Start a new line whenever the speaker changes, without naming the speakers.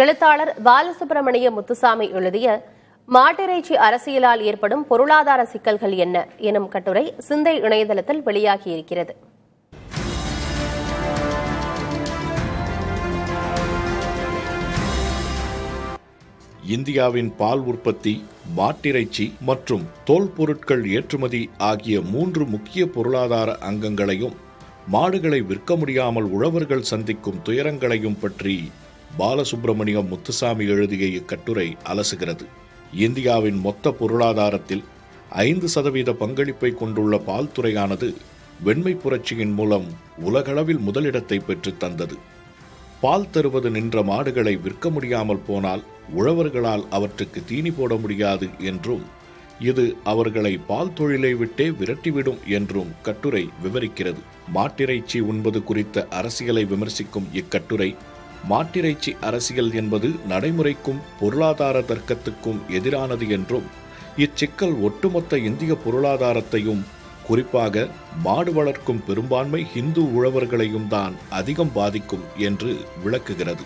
எழுத்தாளர் பாலசுப்ரமணிய முத்துசாமி எழுதிய மாட்டிறைச்சி அரசியலால் ஏற்படும் பொருளாதார சிக்கல்கள் என்ன எனும் கட்டுரை சிந்தை இணையதளத்தில் வெளியாகியிருக்கிறது.
இந்தியாவின் பால் உற்பத்தி, மாட்டிறைச்சி மற்றும் தோல் பொருட்கள் ஏற்றுமதி ஆகிய 3 முக்கிய பொருளாதார அங்கங்களையும் மாடுகளை விற்க முடியாமல் உழவர்கள் சந்திக்கும் துயரங்களையும் பற்றி பாலசுப்ரமணிய முத்துசாமி எழுதிய இக்கட்டுரை அலசுகிறது. இந்தியாவின் மொத்த பொருளாதாரத்தில் 5% பங்களிப்பை கொண்டுள்ள பால் துறையானது வெண்மை புரட்சியின் மூலம் உலகளவில் முதலிடத்தை பெற்று தந்தது. பால் தருவது நின்ற மாடுகளை விற்க முடியாமல் போனால் உழவர்களால் அவற்றுக்கு தீனி போட முடியாது என்றும் இது அவர்களை பால் தொழிலை விட்டே விரட்டிவிடும் என்றும் கட்டுரை விவரிக்கிறது. மாட்டிறைச்சி உண்பது குறித்த அரசியலை விமர்சிக்கும் இக்கட்டுரை, மாட்டிறைச்சி அரசியல் என்பது நடைமுறைக்கும் பொருளாதார தர்க்கத்துக்கும் எதிரானது என்றும் இச்சிக்கல் ஒட்டுமொத்த இந்திய பொருளாதாரத்தையும் குறிப்பாக மாடு வளர்க்கும் பெரும்பான்மை இந்து உழவர்களையும் தான் அதிகம் பாதிக்கும் என்று விளக்குகிறது.